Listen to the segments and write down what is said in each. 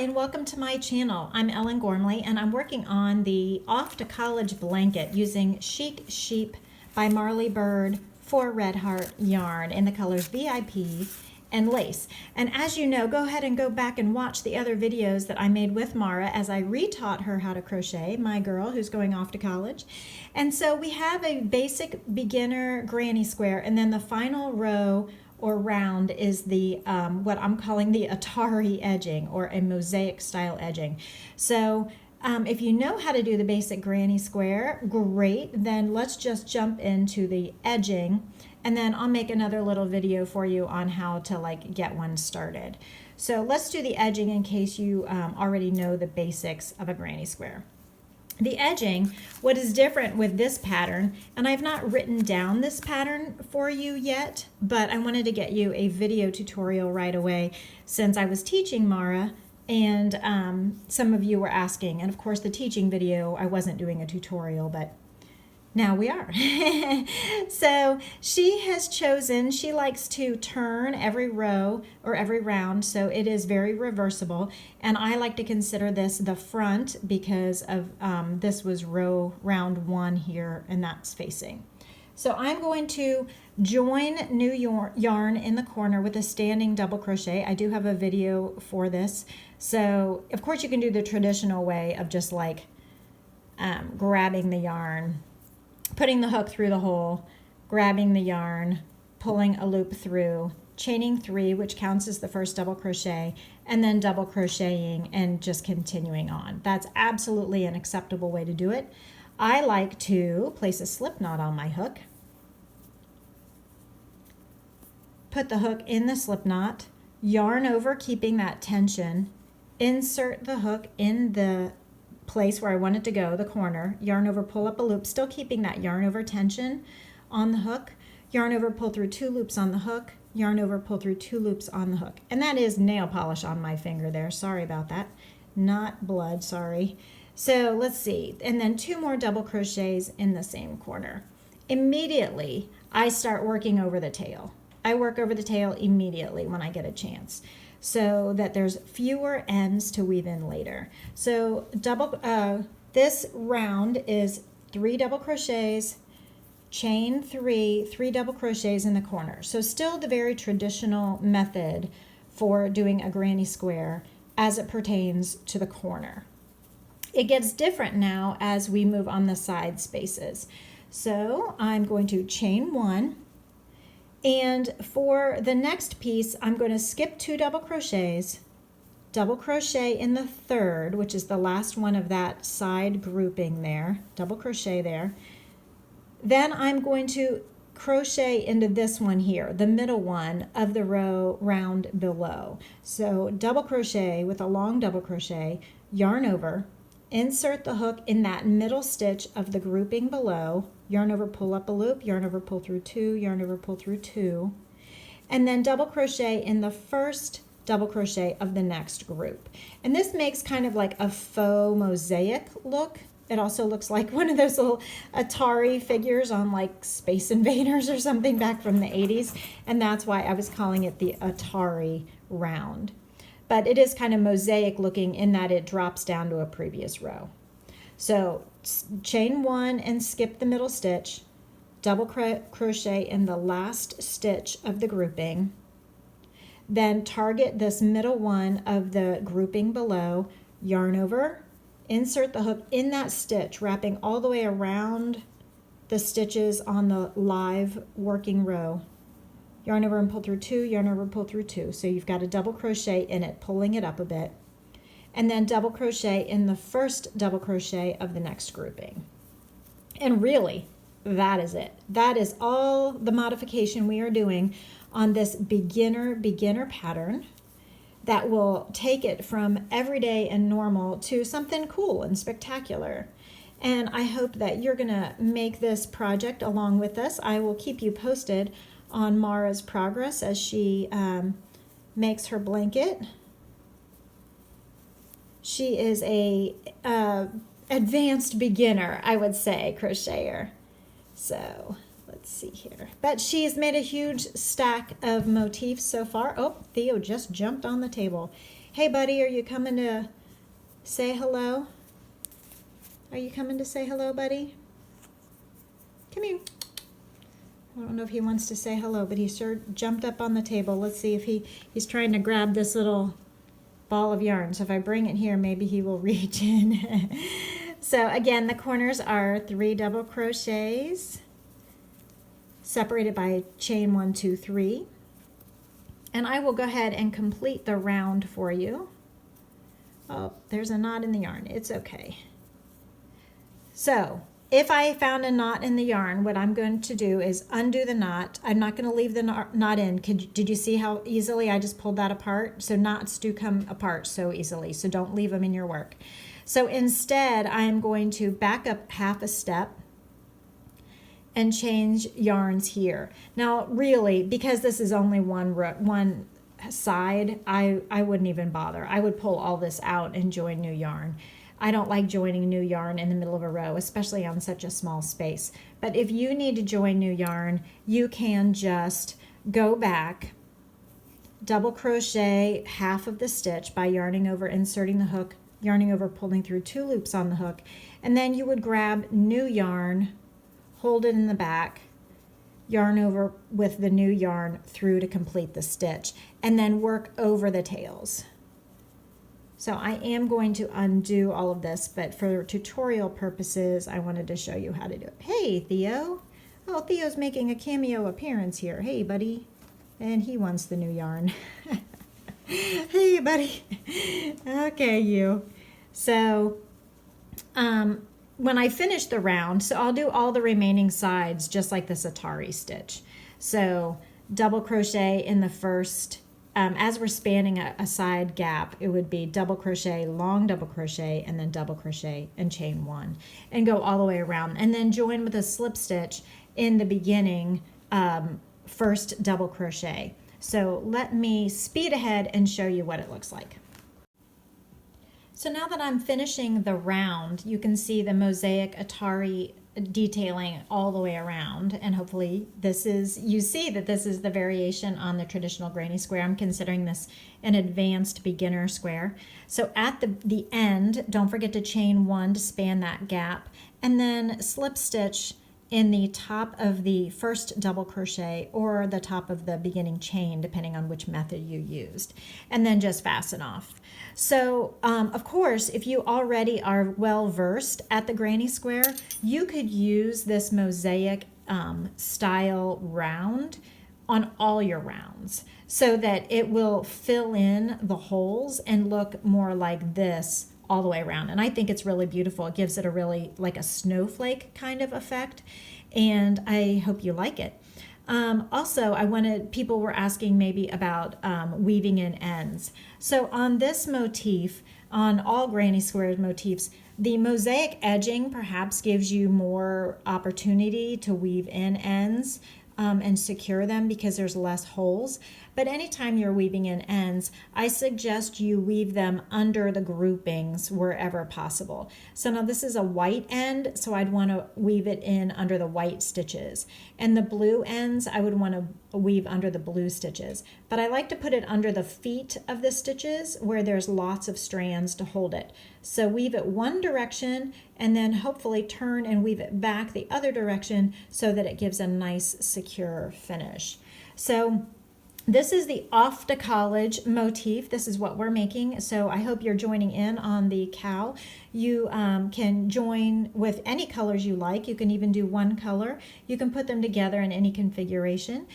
and welcome to my channel. I'm Ellen Gormley and I'm working on the Off to College blanket using Chic Sheep by Marley Bird for Red Heart yarn in the colors VIP and lace. And as you know, go ahead and go back and watch the other videos that I made with Mara as I retaught her how to crochet, my girl who's going off to college. And so we have a basic beginner granny square, and then the final row or round is the what I'm calling the Atari edging, or a mosaic style edging. So if you know how to do the basic granny square, great. Then let's just jump into the edging, and then I'll make another little video for you on how to get one started. So let's do the edging in case you already know the basics of a granny square. The edging, what is different with this pattern, and I've not written down this pattern for you yet, but I wanted to get you a video tutorial right away since I was teaching Mara, and some of you were asking. And of course the teaching video, I wasn't doing a tutorial, but now we are. So she has chosen, she likes to turn every row or every round, so it is very reversible. And I like to consider this the front because of this was round one here, and that's facing. So I'm going to join new yarn in the corner with a standing double crochet. I do have a video for this. So of course you can do the traditional way of just grabbing the yarn, putting the hook through the hole, grabbing the yarn, pulling a loop through, chaining 3, which counts as the first double crochet, and then double crocheting and just continuing on. That's absolutely an acceptable way to do it. I like to place a slip knot on my hook, put the hook in the slip knot, yarn over, keeping that tension, insert the hook in the place where I want it to go, the corner, yarn over, pull up a loop, still keeping that yarn over tension on the hook, yarn over, pull through 2 loops on the hook, yarn over, pull through 2 loops on the hook. And that is nail polish on my finger there. Sorry about that. Not blood, sorry. So let's see. And then 2 more double crochets in the same corner. Immediately, I start working over the tail. I work over the tail immediately when I get a chance, so that there's fewer ends to weave in later. So this round is 3 double crochets, chain 3, 3 double crochets in the corner. So still the very traditional method for doing a granny square as it pertains to the corner. It gets different now as we move on the side spaces. So I'm going to chain 1. And for the next piece, I'm going to skip 2 double crochets, double crochet in the 3rd, which is the last one of that side grouping there, double crochet there. Then I'm going to crochet into this one here, the middle one of the round below. So double crochet with a long double crochet, yarn over, insert the hook in that middle stitch of the grouping below, yarn over, pull up a loop, yarn over, pull through 2, yarn over, pull through 2, and then double crochet in the first double crochet of the next group. And this makes kind of like a faux mosaic look. It also looks like one of those little Atari figures on Space Invaders or something back from the 80s, and that's why I was calling it the Atari round. But it is kind of mosaic looking in that it drops down to a previous row. So chain 1 and skip the middle stitch, double crochet in the last stitch of the grouping, then target this middle one of the grouping below, yarn over, insert the hook in that stitch, wrapping all the way around the stitches on the live working row, yarn over and pull through 2, yarn over, pull through 2. So you've got a double crochet in it, pulling it up a bit, and then double crochet in the first double crochet of the next grouping. And really, that is it. That is all the modification we are doing on this beginner pattern that will take it from everyday and normal to something cool and spectacular. And I hope that you're gonna make this project along with us. I will keep you posted on Mara's progress as she makes her blanket. She is a advanced beginner, I would say, crocheter. So let's see here. But she's made a huge stack of motifs so far. Oh, Theo just jumped on the table. Hey buddy, are you coming to say hello? Are you coming to say hello, buddy? Come here. I don't know if he wants to say hello, but he sure jumped up on the table. Let's see if he's trying to grab this little ball of yarn. So if I bring it here, maybe he will reach in. So again, the corners are 3 double crochets separated by chain 1, 2, 3. And I will go ahead and complete the round for you. Oh, there's a knot in the yarn. It's okay. So if I found a knot in the yarn, what I'm going to do is undo the knot. I'm not going to leave the knot in. Did you see how easily I just pulled that apart? So knots do come apart so easily, so don't leave them in your work. So instead, I'm going to back up half a step and change yarns here. Now, really, because this is only one side, I wouldn't even bother. I would pull all this out and join new yarn. I don't like joining new yarn in the middle of a row, especially on such a small space. But if you need to join new yarn, you can just go back, double crochet half of the stitch by yarning over, inserting the hook, yarning over, pulling through 2 loops on the hook, and then you would grab new yarn, hold it in the back, yarn over with the new yarn through to complete the stitch, and then work over the tails. So I am going to undo all of this, but for tutorial purposes, I wanted to show you how to do it. Hey, Theo. Oh, Theo's making a cameo appearance here. Hey, buddy. And he wants the new yarn. Hey, buddy. Okay, you. So, when I finish the round, so I'll do all the remaining sides just like this Atari stitch. So double crochet in the first, as we're spanning a side gap, it would be double crochet, long double crochet, and then double crochet and chain 1, and go all the way around, and then join with a slip stitch in the beginning, first double crochet. So let me speed ahead and show you what it looks like. So now that I'm finishing the round, you can see the mosaic Atari detailing all the way around, and hopefully you see that this is the variation on the traditional granny square. I'm considering this an advanced beginner square. So at the end, don't forget to chain 1 to span that gap, and then slip stitch in the top of the first double crochet or the top of the beginning chain, depending on which method you used, and then just fasten off. So of course, if you already are well versed at the granny square, you could use this mosaic style round on all your rounds so that it will fill in the holes and look more like this all the way around. And I think it's really beautiful. It gives it a really like a snowflake kind of effect, and I hope you like it. Also, people were asking maybe about weaving in ends. So on this motif, on all granny square motifs, the mosaic edging perhaps gives you more opportunity to weave in ends and secure them because there's less holes. But anytime you're weaving in ends, I suggest you weave them under the groupings wherever possible. So now this is a white end, so I'd want to weave it in under the white stitches. And the blue ends, I would want to weave under the blue stitches. But I like to put it under the feet of the stitches where there's lots of strands to hold it. So weave it one direction and then hopefully turn and weave it back the other direction so that it gives a nice secure finish. So this is the off to college motif. This is what we're making. So I hope you're joining in on the cowl. You can join with any colors you like. You can even do one color. You can put them together in any configuration.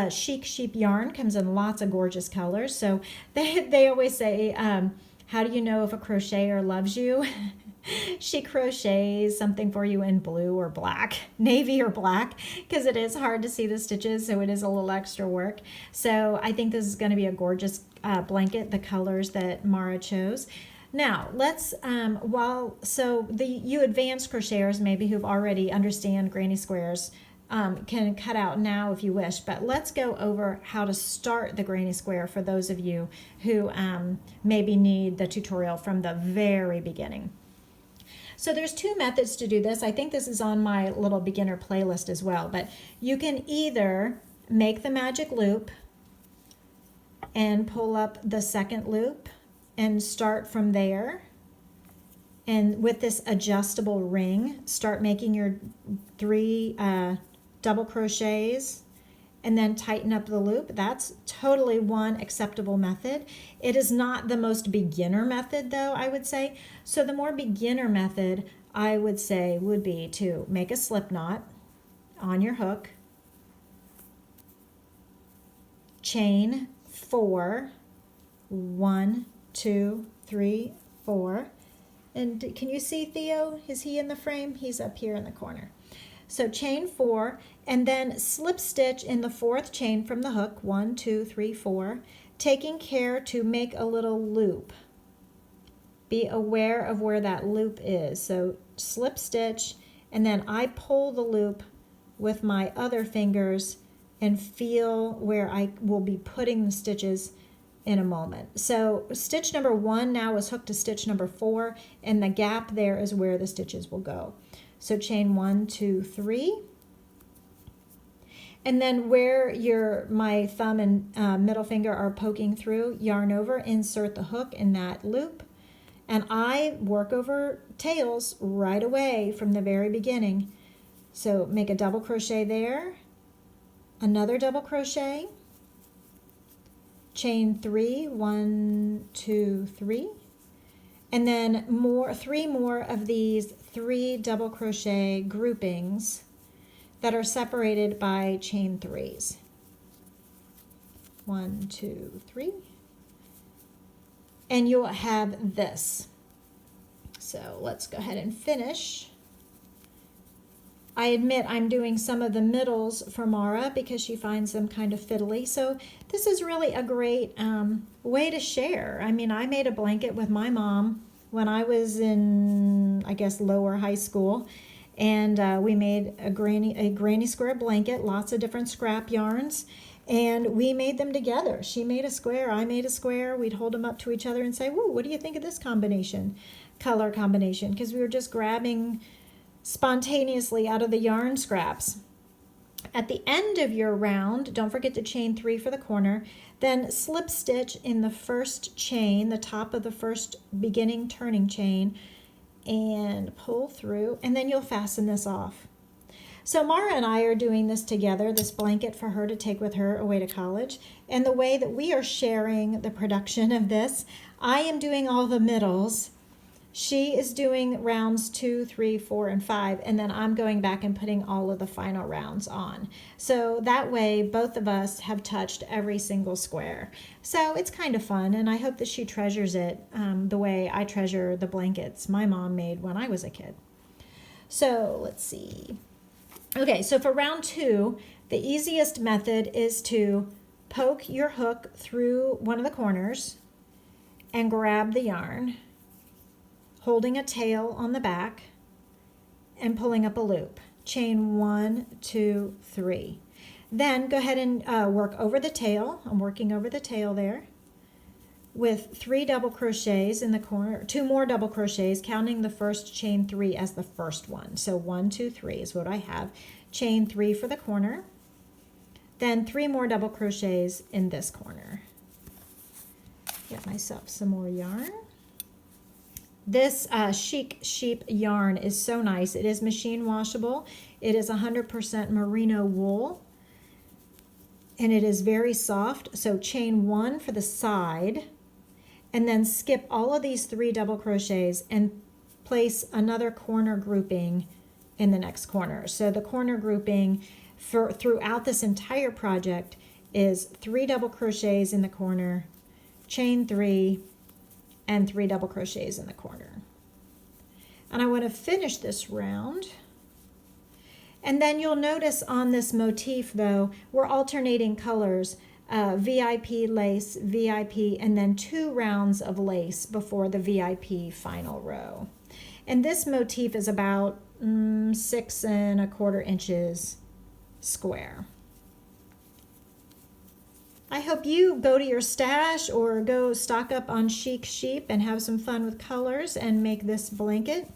Chic Sheep yarn comes in lots of gorgeous colors. So they always say, how do you know if a crocheter loves you? She crochets something for you in blue or black, navy or black, because it is hard to see the stitches, so it is a little extra work. So I think this is going to be a gorgeous blanket, the colors that Mara chose. Now let's you advanced crocheters maybe who've already understand granny squares can cut out now if you wish, but let's go over how to start the granny square for those of you who maybe need the tutorial from the very beginning. So there's 2 methods to do this. I think this is on my little beginner playlist as well, but you can either make the magic loop and pull up the second loop and start from there. And with this adjustable ring, start making your 3 double crochets and then tighten up the loop. That's totally one acceptable method. It is not the most beginner method though, I would say. So the more beginner method, I would say, would be to make a slip knot on your hook, chain 4, 1, 2, 3, 4. And can you see Theo? Is he in the frame? He's up here in the corner. So chain 4 and then slip stitch in the 4th chain from the hook, 1, 2, 3, 4, taking care to make a little loop. Be aware of where that loop is. So slip stitch, and then I pull the loop with my other fingers and feel where I will be putting the stitches in a moment. So stitch number 1 now is hooked to stitch number 4, and the gap there is where the stitches will go. So chain 1, 2, 3. And then where my thumb and middle finger are poking through, yarn over, insert the hook in that loop. And I work over tails right away from the very beginning. So make a double crochet there, another double crochet, chain 3, 1, 2, 3, and then 3 more of these 3 double crochet groupings that are separated by chain 3s. 1, 2, 3. And you'll have this. So let's go ahead and finish. I admit I'm doing some of the middles for Mara because she finds them kind of fiddly. So this is really a great way to share. I mean, I made a blanket with my mom when I was in, I guess, lower high school. And we made a granny square blanket, lots of different scrap yarns. And we made them together. She made a square, I made a square. We'd hold them up to each other and say, "Whoa, what do you think of this color combination?" Because we were just grabbing spontaneously out of the yarn scraps. At the end of your round, don't forget to chain 3 for the corner. Then slip stitch in the first chain, the top of the first beginning turning chain, and pull through, and then you'll fasten this off. So Mara and I are doing this together, this blanket for her to take with her away to college. And the way that we are sharing the production of this, I am doing all the middles. She is doing rounds 2, 3, 4, and 5, and then I'm going back and putting all of the final rounds on. So that way, both of us have touched every single square. So it's kind of fun, and I hope that she treasures it the way I treasure the blankets my mom made when I was a kid. So let's see. Okay, so for round 2, the easiest method is to poke your hook through one of the corners and grab the yarn, holding a tail on the back and pulling up a loop. Chain 1, 2, 3. Then go ahead and work over the tail. I'm working over the tail there with 3 double crochets in the corner, 2 more double crochets, counting the first chain 3 as the first one. So 1, 2, 3 is what I have. Chain 3 for the corner, then 3 more double crochets in this corner. Get myself some more yarn. This Chic Sheep yarn is so nice. It is machine washable. It is 100% merino wool, and it is very soft. So chain 1 for the side, and then skip all of these 3 double crochets and place another corner grouping in the next corner. So the corner grouping for throughout this entire project is 3 double crochets in the corner, chain 3, and 3 double crochets in the corner. And I want to finish this round. And then you'll notice on this motif though, we're alternating colors. VIP lace, VIP, and then 2 rounds of lace before the VIP final row. And this motif is about 6 1/4 inches square. I hope you go to your stash or go stock up on Chic Sheep and have some fun with colors and make this blanket.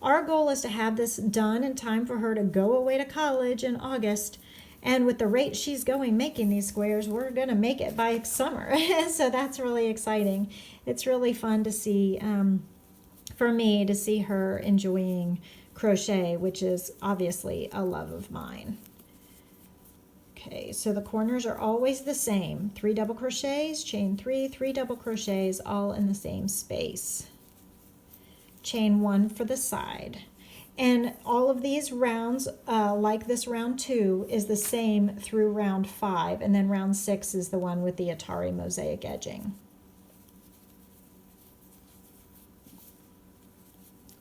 Our goal is to have this done in time for her to go away to college in August. And with the rate she's going making these squares, we're going to make it by summer. So that's really exciting. It's really fun to see, for me, to see her enjoying crochet, which is obviously a love of mine. Okay, so the corners are always the same. 3 double crochets, chain 3, 3 double crochets, all in the same space. Chain 1 for the side. And all of these rounds, like this round 2, is the same through round 5, and then round 6 is the one with the Atari mosaic edging.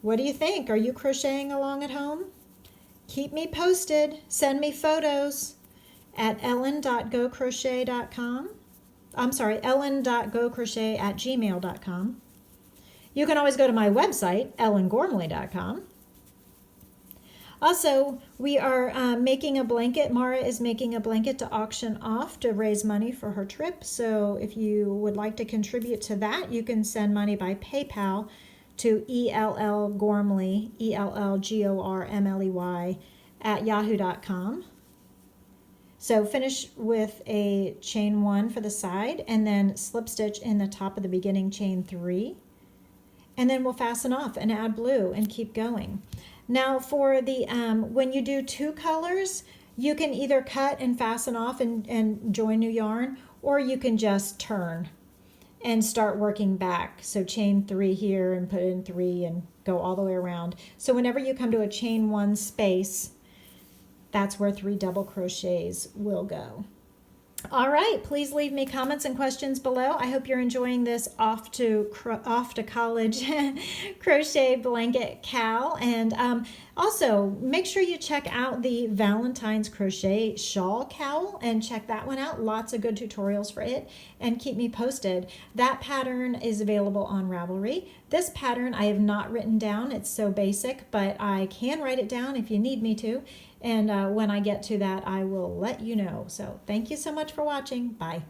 What do you think? Are you crocheting along at home? Keep me posted. Send me photos at ellen.gocrochet.com. I'm sorry, ellen.gocrochet@gmail.com. You can always go to my website, ellengormley.com. Also, we are making a blanket. Mara is making a blanket to auction off to raise money for her trip. So if you would like to contribute to that, you can send money by PayPal to ellgormley, ellgormley @yahoo.com. So finish with a chain 1 for the side and then slip stitch in the top of the beginning chain 3. And then we'll fasten off and add blue and keep going. Now for the, when you do 2 colors, you can either cut and fasten off and join new yarn, or you can just turn and start working back. So chain 3 here and put in 3 and go all the way around. So whenever you come to a chain 1 space, that's where 3 double crochets will go. All right, please leave me comments and questions below. I hope you're enjoying this off to college crochet blanket cowl. And also make sure you check out the Valentine's crochet shawl cowl and check that one out. Lots of good tutorials for it, and keep me posted. That pattern is available on Ravelry. This pattern I have not written down. It's so basic, but I can write it down if you need me to. And when I get to that, I will let you know. So thank you so much for watching. Bye.